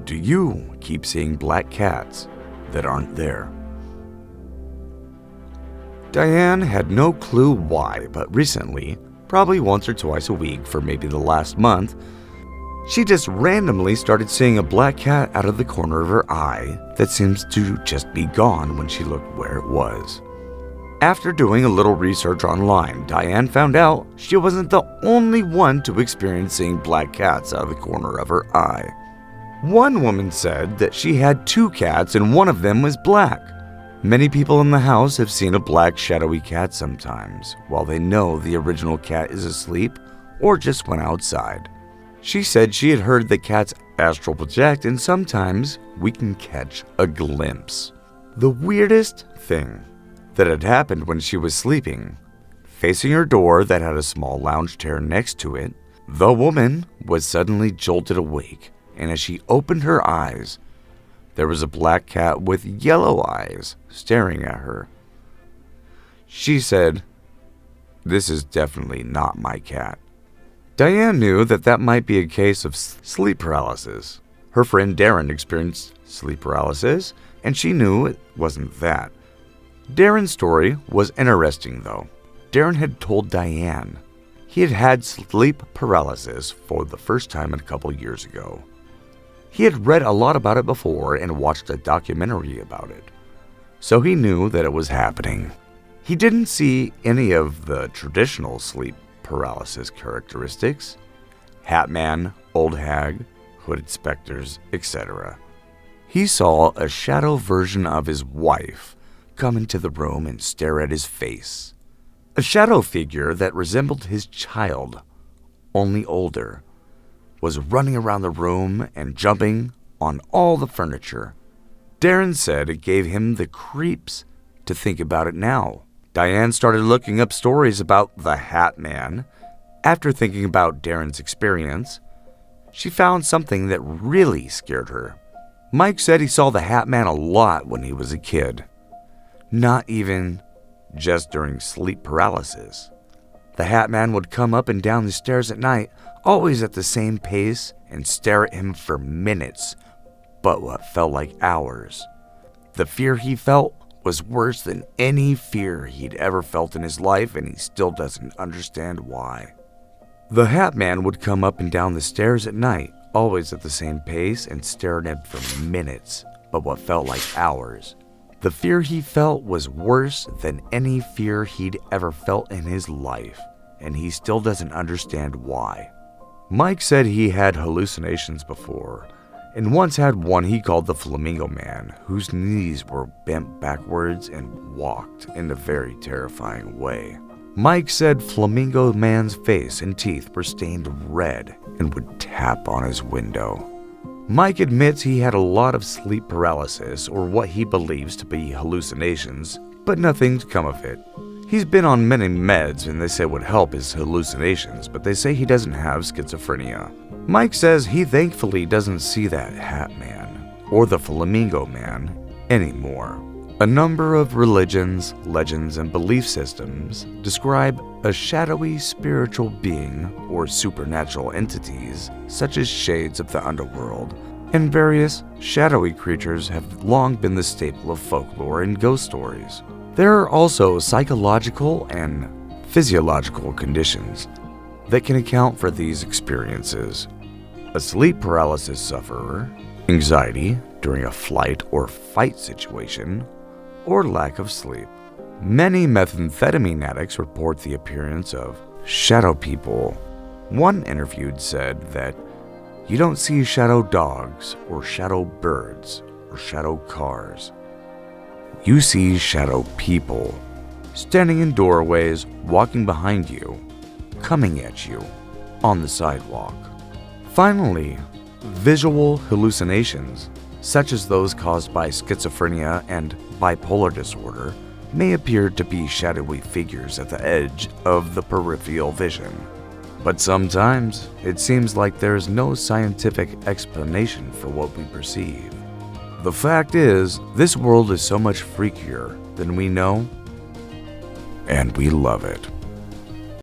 Do you keep seeing black cats that aren't there? Diane had no clue why, but recently, probably once or twice a week for maybe the last month, she just randomly started seeing a black cat out of the corner of her eye that seems to just be gone when she looked where it was. After doing a little research online, Diane found out she wasn't the only one to experience seeing black cats out of the corner of her eye. One woman said that she had 2 cats and one of them was black. Many people in the house have seen a black shadowy cat sometimes, while they know the original cat is asleep or just went outside. She said she had heard that cats astral project and sometimes we can catch a glimpse. The weirdest thing that had happened when she was sleeping, facing her door that had a small lounge chair next to it, the woman was suddenly jolted awake, and as she opened her eyes, there was a black cat with yellow eyes staring at her. She said, "This is definitely not my cat." Diane knew that might be a case of sleep paralysis. Her friend Darren experienced sleep paralysis, and she knew it wasn't that. Darren's story was interesting though. Darren had told Diane he had had sleep paralysis for the first time a couple years ago. He had read a lot about it before and watched a documentary about it, so he knew that it was happening. He didn't see any of the traditional sleep paralysis characteristics: Hat Man, Old Hag, Hooded Specters, etc. He saw a shadow version of his wife come into the room and stare at his face. A shadow figure that resembled his child, only older, was running around the room and jumping on all the furniture. Darren said it gave him the creeps to think about it now. Diane started looking up stories about the Hat Man. After thinking about Darren's experience, she found something that really scared her. Mike said he saw the Hat Man a lot when he was a kid, not even just during sleep paralysis. The Hat Man would come up and down the stairs at night, always at the same pace, and stare at him for minutes, but what felt like hours. The fear he felt was worse than any fear he'd ever felt in his life, and he still doesn't understand why. The Hat Man would come up and down the stairs at night, always at the same pace, and stare at him for minutes, but what felt like hours. The fear he felt was worse than any fear he'd ever felt in his life, and he still doesn't understand why. Mike said he had hallucinations before, and once had one he called the Flamingo Man, whose knees were bent backwards and walked in a very terrifying way. Mike said Flamingo Man's face and teeth were stained red and would tap on his window. Mike admits he had a lot of sleep paralysis, or what he believes to be hallucinations, but nothing's come of it. He's been on many meds and they say would help his hallucinations, but they say he doesn't have schizophrenia. Mike says he thankfully doesn't see that Hat Man or the Flamingo Man anymore. A number of religions, legends, and belief systems describe a shadowy spiritual being or supernatural entities such as shades of the underworld, and various shadowy creatures have long been the staple of folklore and ghost stories. There are also psychological and physiological conditions that can account for these experiences. A sleep paralysis sufferer, anxiety during a flight or fight situation, or lack of sleep. Many methamphetamine addicts report the appearance of shadow people. One interviewed said that you don't see shadow dogs or shadow birds or shadow cars. You see shadow people, standing in doorways, walking behind you, coming at you, on the sidewalk. Finally, visual hallucinations, such as those caused by schizophrenia and bipolar disorder, may appear to be shadowy figures at the edge of the peripheral vision. But sometimes, it seems like there is no scientific explanation for what we perceive. The fact is, this world is so much freakier than we know, and we love it.